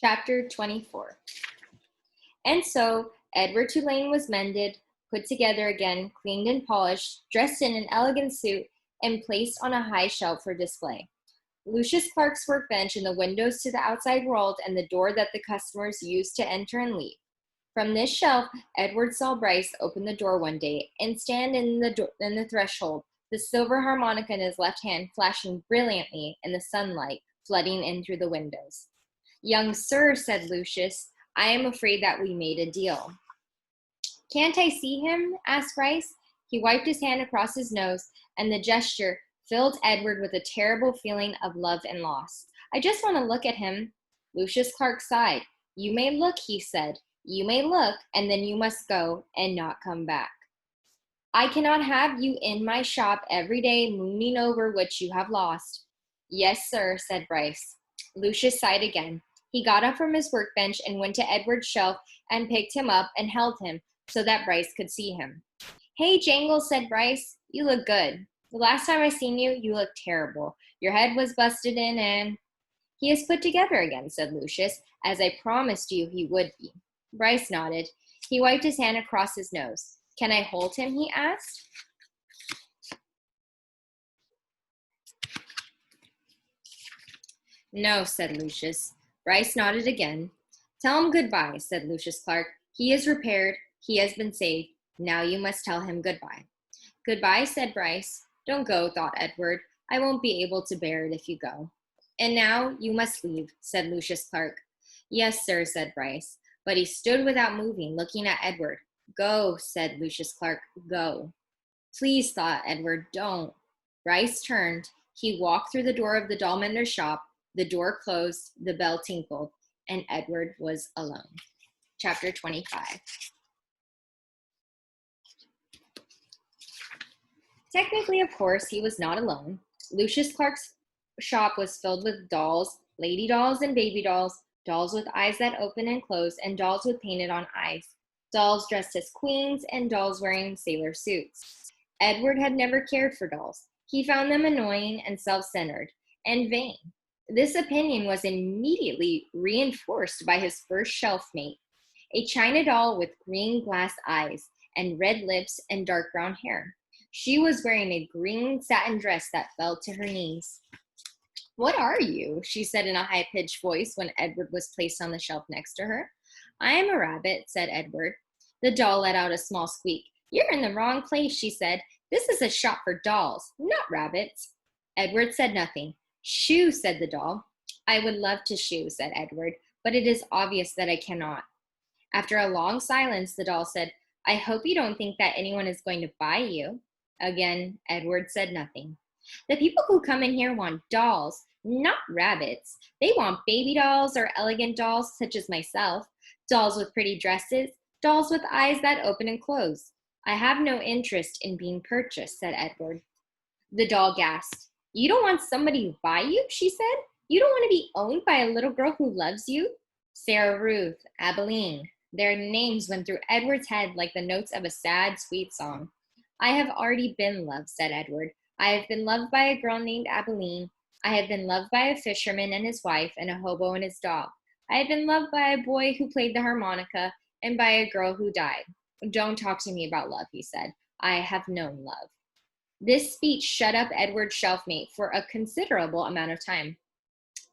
Chapter 24. And so Edward Tulane was mended, put together again, cleaned and polished, dressed in an elegant suit, and placed on a high shelf for display. Lucius Clark's workbench and the windows to the outside world and the door that the customers used to enter and leave. From this shelf, Edward saw Bryce open the door one day and stand in the threshold, the silver harmonica in his left hand flashing brilliantly in the sunlight flooding in through the windows. "Young sir," said Lucius, "I am afraid that we made a deal." "Can't I see him?" asked Bryce. He wiped his hand across his nose, and the gesture filled Edward with a terrible feeling of love and loss. "I just want to look at him." Lucius Clark sighed. "You may look," he said. "You may look, and then you must go and not come back. I cannot have you in my shop every day mooning over what you have lost." "Yes, sir," said Bryce. Lucius sighed again. He got up from his workbench and went to Edward's shelf and picked him up and held him so that Bryce could see him. "Hey, Jangles," said Bryce. "You look good. The last time I seen you, you looked terrible. Your head was busted in and—" "He is put together again," said Lucius, "as I promised you he would be." Bryce nodded. He wiped his hand across his nose. "Can I hold him?" he asked. "No," said Lucius. Bryce nodded again. "Tell him goodbye," said Lucius Clark. "He is repaired. He has been saved. Now you must tell him goodbye." "Goodbye," said Bryce. "Don't go," thought Edward. "I won't be able to bear it if you go." "And now you must leave," said Lucius Clark. "Yes, sir," said Bryce. But he stood without moving, looking at Edward. "Go," said Lucius Clark. "Go." "Please," thought Edward, "don't." Bryce turned. He walked through the door of the doll mender's shop. The door closed, the bell tinkled, and Edward was alone. Chapter 25. Technically, of course, he was not alone. Lucius Clark's shop was filled with dolls, lady dolls and baby dolls, dolls with eyes that open and close, and dolls with painted on eyes, dolls dressed as queens, and dolls wearing sailor suits. Edward had never cared for dolls. He found them annoying and self-centered and vain. This opinion was immediately reinforced by his first shelf mate, a china doll with green glass eyes and red lips and dark brown hair. She was wearing a green satin dress that fell to her knees. "What are you?" she said in a high-pitched voice when Edward was placed on the shelf next to her. "I am a rabbit," said Edward. The doll let out a small squeak. "You're in the wrong place," she said. "This is a shop for dolls, not rabbits." Edward said nothing. "Shoo," said the doll. "I would love to shoo," said Edward, "but it is obvious that I cannot." After a long silence, the doll said, "I hope you don't think that anyone is going to buy you." Again, Edward said nothing. "The people who come in here want dolls, not rabbits. They want baby dolls or elegant dolls, such as myself, dolls with pretty dresses, dolls with eyes that open and close. I have no interest in being purchased," said Edward. The doll gasped. "You don't want somebody to buy you?" she said. "You don't want to be owned by a little girl who loves you?" Sarah Ruth, Abilene. Their names went through Edward's head like the notes of a sad, sweet song. "I have already been loved," said Edward. "I have been loved by a girl named Abilene. I have been loved by a fisherman and his wife and a hobo and his dog. I have been loved by a boy who played the harmonica and by a girl who died." "Don't talk to me about love," he said. "I have known love." This speech shut up Edward's shelfmate for a considerable amount of time.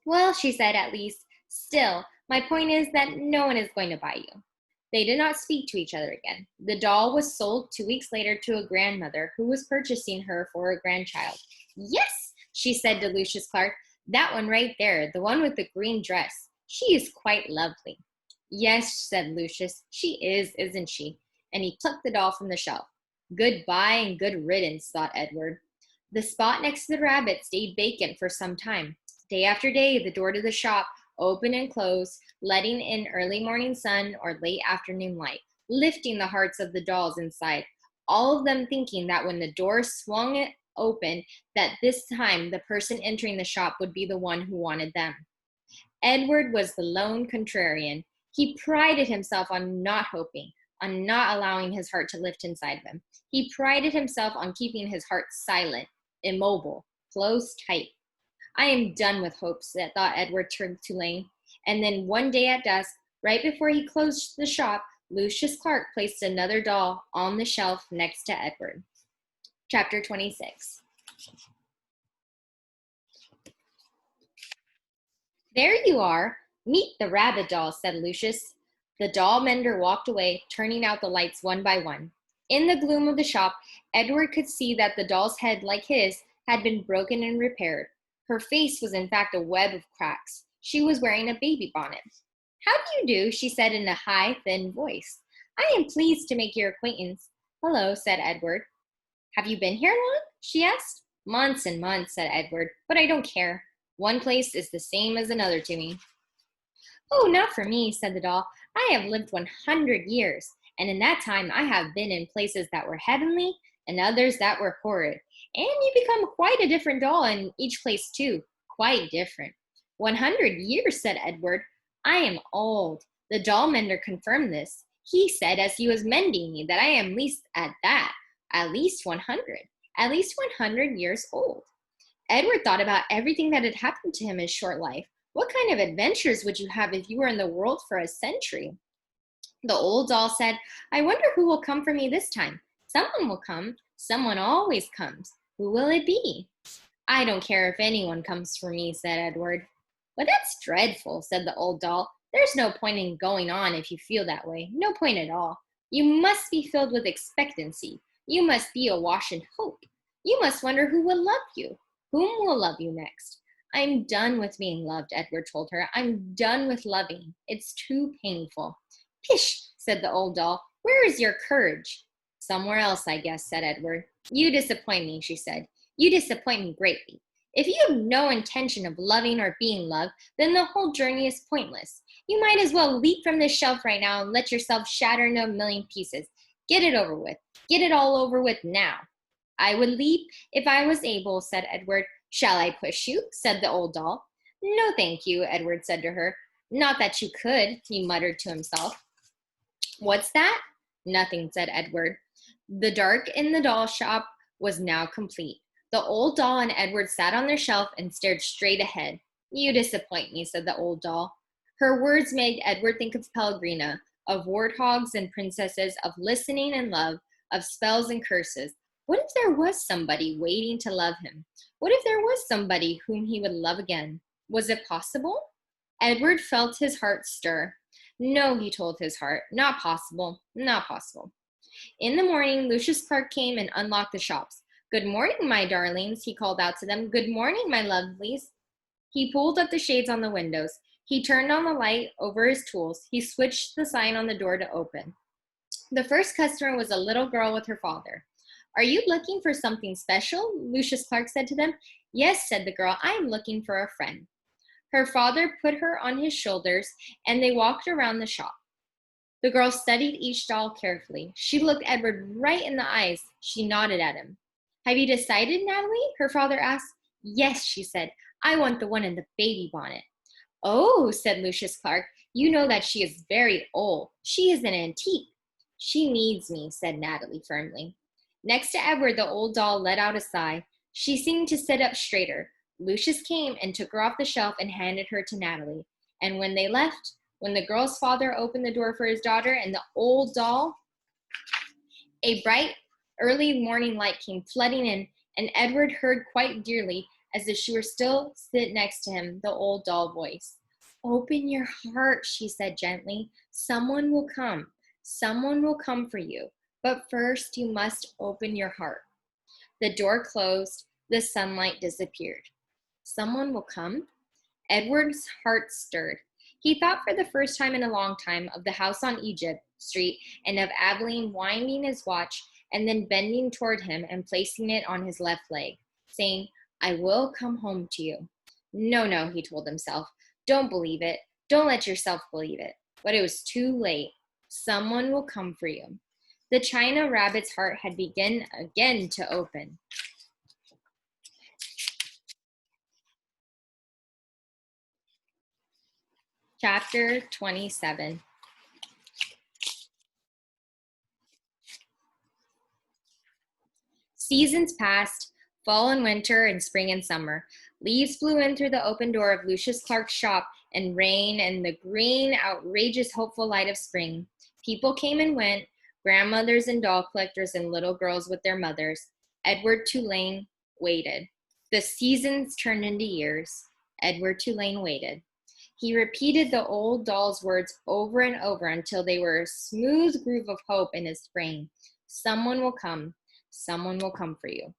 "Well," she said, "at least, still, my point is that no one is going to buy you." They did not speak to each other again. The doll was sold 2 weeks later to a grandmother who was purchasing her for a grandchild. "Yes," she said to Lucius Clark, "that one right there, the one with the green dress. She is quite lovely." "Yes," said Lucius, "she is, isn't she?" And he plucked the doll from the shelf. Goodbye and good riddance, thought Edward. The spot next to the rabbit stayed vacant for some time. Day after day, the door to the shop opened and closed, letting in early morning sun or late afternoon light, lifting the hearts of the dolls inside, all of them thinking that when the door swung open, that this time the person entering the shop would be the one who wanted them. Edward was the lone contrarian. He prided himself on not hoping, on not allowing his heart to lift inside of him. He prided himself on keeping his heart silent, immobile, closed tight. "I am done with hopes," thought Edward Tulane. And then one day at dusk, right before he closed the shop, Lucius Clark placed another doll on the shelf next to Edward. Chapter 26. There you are. Meet the rabbit doll, said Lucius. The doll mender walked away, turning out the lights one by one. In the gloom of the shop, Edward could see that the doll's head, like his, had been broken and repaired. Her face was in fact a web of cracks. She was wearing a baby bonnet. How do you do? She said in a high, thin voice. I am pleased to make your acquaintance. Hello, said Edward. Have you been here long? She asked. Months and months, said Edward, but I don't care. One place is the same as another to me. Oh, not for me, said the doll. I have lived 100 years, and in that time I have been in places that were heavenly and others that were horrid. And you become quite a different doll in each place, too. Quite different. 100 years, said Edward. I am old. The doll mender confirmed this. He said as he was mending me that I am at least 100. At least 100 years old. Edward thought about everything that had happened to him in his short life. What kind of adventures would you have if you were in the world for a century? The old doll said, I wonder who will come for me this time. Someone will come. Someone always comes. Who will it be? I don't care if anyone comes for me, said Edward. But that's dreadful, said the old doll. There's no point in going on if you feel that way. No point at all. You must be filled with expectancy. You must be awash in hope. You must wonder who will love you. Whom will love you next? I'm done with being loved, Edward told her. I'm done with loving. It's too painful. Pish, said the old doll. Where is your courage? Somewhere else, I guess, said Edward. You disappoint me, she said. You disappoint me greatly. If you have no intention of loving or being loved, then the whole journey is pointless. You might as well leap from this shelf right now and let yourself shatter into a million pieces. Get it over with. Get it all over with now. I would leap if I was able, said Edward. Shall I push you? Said the old doll. No, thank you, Edward said to her. Not that you could, he muttered to himself. What's that? Nothing, said Edward. The dark in the doll shop was now complete. The old doll and Edward sat on their shelf and stared straight ahead. You disappoint me, said the old doll. Her words made Edward think of Pellegrina, of warthogs and princesses, of listening and love, of spells and curses. What if there was somebody waiting to love him? What if there was somebody whom he would love again? Was it possible? Edward felt his heart stir. No, he told his heart, not possible, not possible. In the morning, Lucius Clark came and unlocked the shops. Good morning, my darlings, he called out to them. Good morning, my lovelies. He pulled up the shades on the windows. He turned on the light over his tools. He switched the sign on the door to open. The first customer was a little girl with her father. Are you looking for something special? Lucius Clark said to them. Yes, said the girl. I am looking for a friend. Her father put her on his shoulders, and they walked around the shop. The girl studied each doll carefully. She looked Edward right in the eyes. She nodded at him. Have you decided, Natalie? Her father asked. Yes, she said. I want the one in the baby bonnet. Oh, said Lucius Clark. You know that she is very old. She is an antique. She needs me, said Natalie firmly. Next to Edward, the old doll let out a sigh. She seemed to sit up straighter. Lucius came and took her off the shelf and handed her to Natalie. And when they left, when the girl's father opened the door for his daughter and the old doll, a bright early morning light came flooding in, and Edward heard quite dearly, as if she were still sit next to him, the old doll voice. Open your heart, she said gently. Someone will come. Someone will come for you. But first you must open your heart. The door closed. The sunlight disappeared. Someone will come? Edward's heart stirred. He thought for the first time in a long time of the house on Egypt Street and of Abilene winding his watch and then bending toward him and placing it on his left leg, saying, I will come home to you. No, no, he told himself. Don't believe it. Don't let yourself believe it. But it was too late. Someone will come for you. The China rabbit's heart had begun again to open. Chapter 27. Seasons passed, fall and winter and spring and summer. Leaves blew in through the open door of Lucius Clark's shop, and rain and the green, outrageous, hopeful light of spring. People came and went, grandmothers and doll collectors and little girls with their mothers. Edward Tulane waited. The seasons turned into years. Edward Tulane waited. He repeated the old doll's words over and over until they were a smooth groove of hope in his brain. Someone will come. Someone will come for you.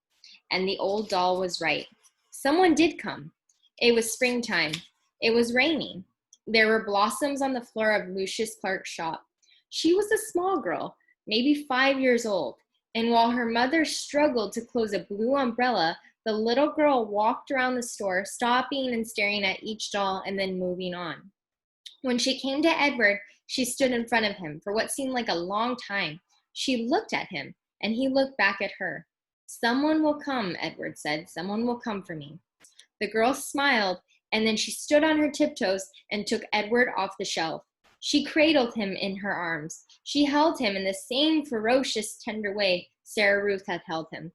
And the old doll was right. Someone did come. It was springtime. It was raining. There were blossoms on the floor of Lucius Clark's shop. She was a small girl, maybe 5 years old, and while her mother struggled to close a blue umbrella, the little girl walked around the store, stopping and staring at each doll and then moving on. When she came to Edward, she stood in front of him for what seemed like a long time. She looked at him, and he looked back at her. Someone will come, Edward said. Someone will come for me. The girl smiled, and then she stood on her tiptoes and took Edward off the shelf. She cradled him in her arms. She held him in the same ferocious, tender way Sarah Ruth had held him.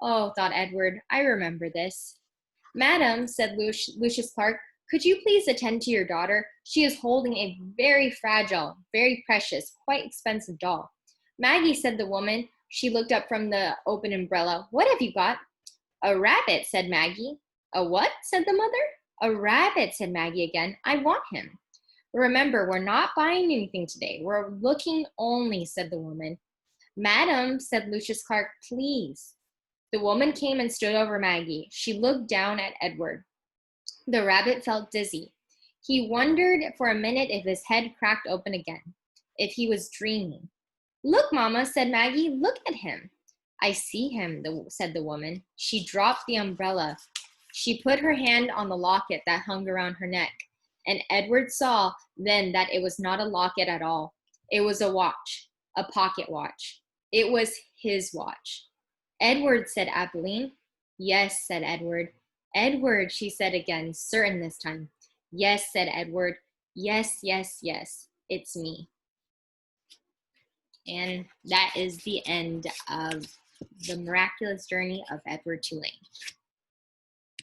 Oh, thought Edward, I remember this. Madam, said Lucius Clark, could you please attend to your daughter? She is holding a very fragile, very precious, quite expensive doll. Maggie, said the woman. She looked up from the open umbrella. What have you got? A rabbit, said Maggie. A what? Said the mother. A rabbit, said Maggie again. I want him. Remember, we're not buying anything today. We're looking only, said the woman. Madam, said Lucius Clark, please. The woman came and stood over Maggie. She looked down at Edward. The rabbit felt dizzy. He wondered for a minute if his head cracked open again, if he was dreaming. Look, Mama, said Maggie, look at him. I see him, said the woman. She dropped the umbrella. She put her hand on the locket that hung around her neck, and Edward saw then that it was not a locket at all. It was a watch, a pocket watch. It was his watch. Edward, said Abilene. Yes, said Edward. Edward, she said again, certain this time. Yes, said Edward. Yes, yes, yes, it's me. And that is the end of The Miraculous Journey of Edward Tulane.